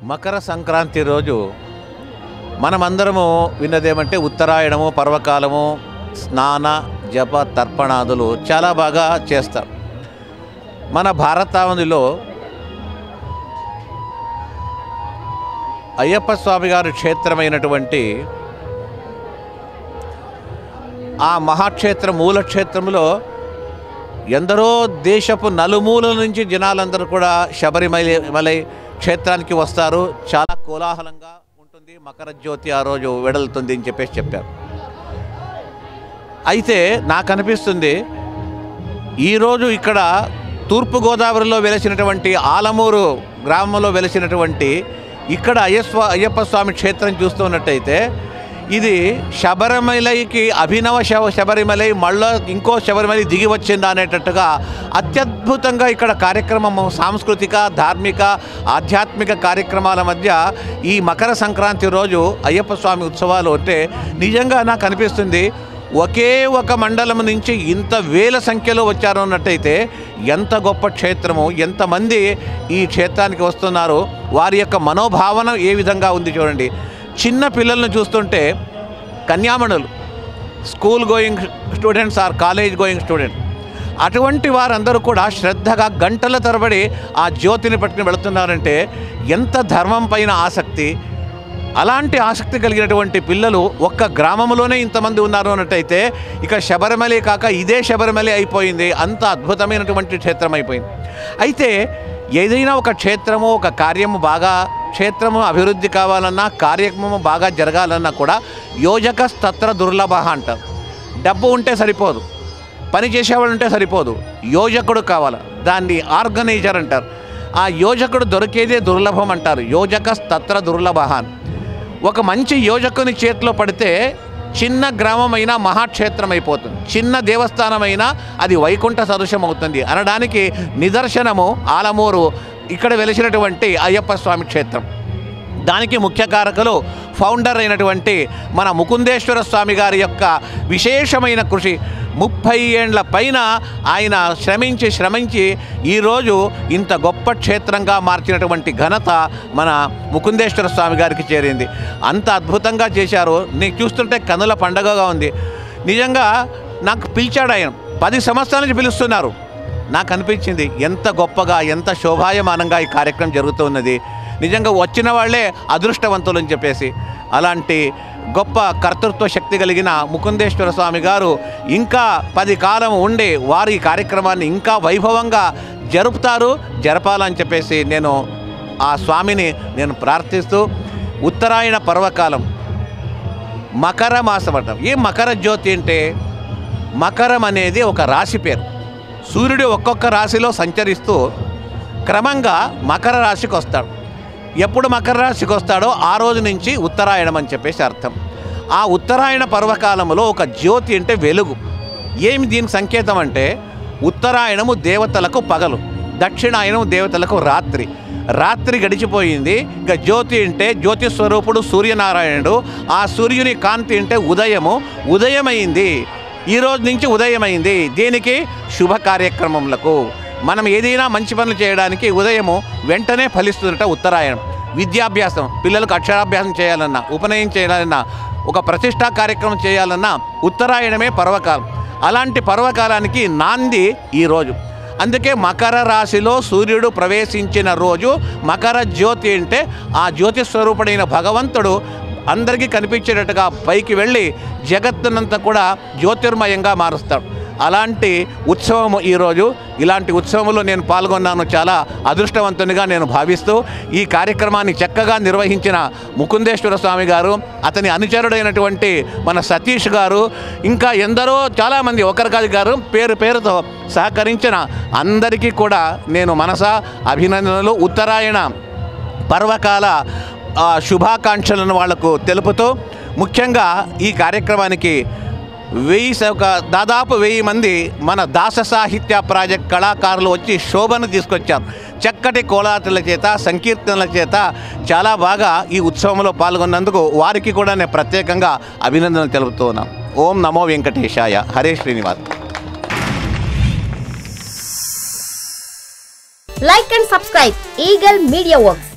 మకర సంక్రాంతి రోజు మనమందరము విన్నదేమంటే ఉత్తరాయణము, పర్వకాలము, స్నాన జప తర్పణాదులు చాలా బాగా చేస్తారు. మన భారతావనిలో అయ్యప్ప స్వామి గారి క్షేత్రమైనటువంటి ఆ మహాక్షేత్ర మూలక్షేత్రంలో ఎందరో దేశపు నలుమూలల నుంచి జనాలందరూ కూడా శబరిమలై క్షేత్రానికి వస్తారు. చాలా కోలాహలంగా ఉంటుంది. మకర జ్యోతి ఆ రోజు వెడలుతుంది అని చెప్పారు. అయితే నాకు అనిపిస్తుంది ఈరోజు ఇక్కడ తూర్పుగోదావరిలో వెలిసినటువంటి ఆలమూరు గ్రామంలో వెలిసినటువంటి ఇక్కడ అయ్యప్ప స్వామి క్షేత్రం చూస్తున్నట్టయితే ఇది శబరిమలైకి అభినవ శబరిమలై మళ్ళీ ఇంకో శబరిమలై దిగి వచ్చిందా అనేటట్టుగా అత్యద్భుతంగా ఇక్కడ కార్యక్రమము సాంస్కృతిక, ధార్మిక, ఆధ్యాత్మిక కార్యక్రమాల మధ్య ఈ మకర సంక్రాంతి రోజు అయ్యప్ప స్వామి ఉత్సవాలు అంటే నిజంగా నాకు అనిపిస్తుంది ఒకే ఒక మండలం నుంచి ఇంత వేల సంఖ్యలో వచ్చారు అన్నట్టయితే ఎంత గొప్ప క్షేత్రము, ఎంతమంది ఈ క్షేత్రానికి వస్తున్నారు, వారి యొక్క మనోభావన ఏ విధంగా ఉంది చూడండి. చిన్న పిల్లలను చూస్తుంటే కన్యామణులు, school going students or college going students, అటువంటి వారందరూ కూడా శ్రద్ధగా గంటల తరబడి ఆ జ్యోతిని పట్టుకుని వెళుతున్నారంటే ఎంత ధర్మం పైన ఆసక్తి. అలాంటి ఆసక్తి కలిగినటువంటి పిల్లలు ఒక్క గ్రామంలోనే ఇంతమంది ఉన్నారు అన్నట్టయితే ఇక శబరిమలై కాక ఇదే శబరిమలై అయిపోయింది. అంత అద్భుతమైనటువంటి క్షేత్రం అయిపోయింది. అయితే ఏదైనా ఒక క్షేత్రము, ఒక కార్యము క్షేత్రము అభివృద్ధి కావాలన్నా, కార్యక్రమము బాగా జరగాలన్నా కూడా యోజకస్తత్ర దుర్లభ అంటారు. డబ్బు ఉంటే సరిపోదు, పని చేసేవాళ్ళు ఉంటే సరిపోదు, యోజకుడు కావాలి. దాన్ని ఆర్గనైజర్ అంటారు. ఆ యోజకుడు దొరికేదే దుర్లభం అంటారు. యోజకస్తత్ర దుర్లభ. ఒక మంచి యోజకుని చేతిలో పడితే చిన్న గ్రామమైనా మహాక్షేత్రం అయిపోతుంది, చిన్న దేవస్థానమైనా అది వైకుంఠ సదృశం అవుతుంది అనడానికి నిదర్శనము ఆలమూరు ఇక్కడ వెలిసినటువంటి అయ్యప్ప స్వామి క్షేత్రం. దానికి ముఖ్య కారకులు ఫౌండర్ అయినటువంటి మన ముకుందేశ్వర స్వామి గారి యొక్క విశేషమైన కృషి. 30 ఏండ్ల పైన ఆయన శ్రమించి ఈరోజు ఇంత గొప్ప క్షేత్రంగా మార్చినటువంటి ఘనత మన ముకుందేశ్వర స్వామి గారికి చేరింది. అంత అద్భుతంగా చేశారు. నీకు చూస్తుంటే కనుల పండగగా ఉంది. నిజంగా నాకు పిలిచాడు ఆయన, 10 సంవత్సరాల నుంచి పిలుస్తున్నారు. నాకు అనిపించింది ఎంత గొప్పగా, ఎంత శోభాయమానంగా ఈ కార్యక్రమం జరుగుతున్నది. నిజంగా వచ్చిన వాళ్ళే అదృష్టవంతులు అని చెప్పేసి అలాంటి గొప్ప కర్తృత్వ శక్తి కలిగిన ముకుందేశ్వర స్వామి గారు ఇంకా 10 కాలం ఉండి వారి కార్యక్రమాన్ని ఇంకా వైభవంగా జరపాలని చెప్పేసి నేను ఆ స్వామిని ప్రార్థిస్తూ ఉత్తరాయణ పర్వకాలం మకర మాసం అంటాం. ఈ మకర జ్యోతి అంటే మకరం అనేది ఒక రాశి పేరు. సూర్యుడు ఒక్కొక్క రాశిలో సంచరిస్తూ క్రమంగా మకర రాశికి వస్తాడు. ఎప్పుడు మకర రాశికి వస్తాడో ఆ రోజు నుంచి ఉత్తరాయణం అని చెప్పేసి అర్థం. ఆ ఉత్తరాయణ పర్వకాలంలో ఒక జ్యోతి అంటే వెలుగు. ఏమి దీనికి సంకేతం అంటే ఉత్తరాయణము దేవతలకు పగలు, దక్షిణాయనం దేవతలకు రాత్రి గడిచిపోయింది. ఇక జ్యోతి అంటే జ్యోతి స్వరూపుడు సూర్యనారాయణుడు. ఆ సూర్యుని కాంతి అంటే ఉదయమైంది. ఈ రోజు నుంచి ఉదయమైంది. దీనికి శుభ కార్యక్రమములకు మనం ఏదైనా మంచి పనులు చేయడానికి ఉదయము వెంటనే ఫలిస్తుందట ఉత్తరాయణం. విద్యాభ్యాసం, పిల్లలకు అక్షరాభ్యాసం చేయాలన్నా, ఉపనయనం చేయాలన్నా, ఒక ప్రతిష్టా కార్యక్రమం చేయాలన్నా ఉత్తరాయణమే పర్వకాలం. అలాంటి పర్వకాలానికి నాంది ఈరోజు. అందుకే మకర రాశిలో సూర్యుడు ప్రవేశించిన రోజు మకర జ్యోతి అంటే ఆ జ్యోతి స్వరూపుడైన భగవంతుడు అందరికీ కనిపించేటట్టుగా పైకి వెళ్ళి జగత్తునంతా కూడా జ్యోతిర్మయంగా మారుస్తాడు. అలాంటి ఉత్సవము ఈరోజు. ఇలాంటి ఉత్సవంలో నేను పాల్గొన్నాను. చాలా అదృష్టవంతునిగా నేను భావిస్తూ ఈ కార్యక్రమాన్ని చక్కగా నిర్వహించిన ముకుందేశ్వర స్వామి గారు, అతని అనుచరుడైనటువంటి మన సతీష్ గారు, ఇంకా ఎందరో చాలామంది ఒకరికాది గారు పేరుతో సహకరించిన అందరికీ కూడా నేను మనసా అభినందనలు, ఉత్తరాయణ పర్వకాల శుభాకాంక్షలను వాళ్లకు తెలుపుతూ ముఖ్యంగా ఈ కార్యక్రమానికి దాదాపు 1000 మంది మన దాస సాహిత్య ప్రాజెక్ట్ కళాకారులు వచ్చి శోభను తీసుకొచ్చారు. చక్కటి కోలాటల చేత, సంకీర్తనల చేత చాలా బాగా ఈ ఉత్సవంలో పాల్గొన్నందుకు వారికి కూడా నేను ప్రత్యేకంగా అభినందనలు తెలుపుతూ ఉన్నాను. ఓం నమో వెంకటేశాయ. Hare Srinivas. Like and subscribe Eagle Media Works.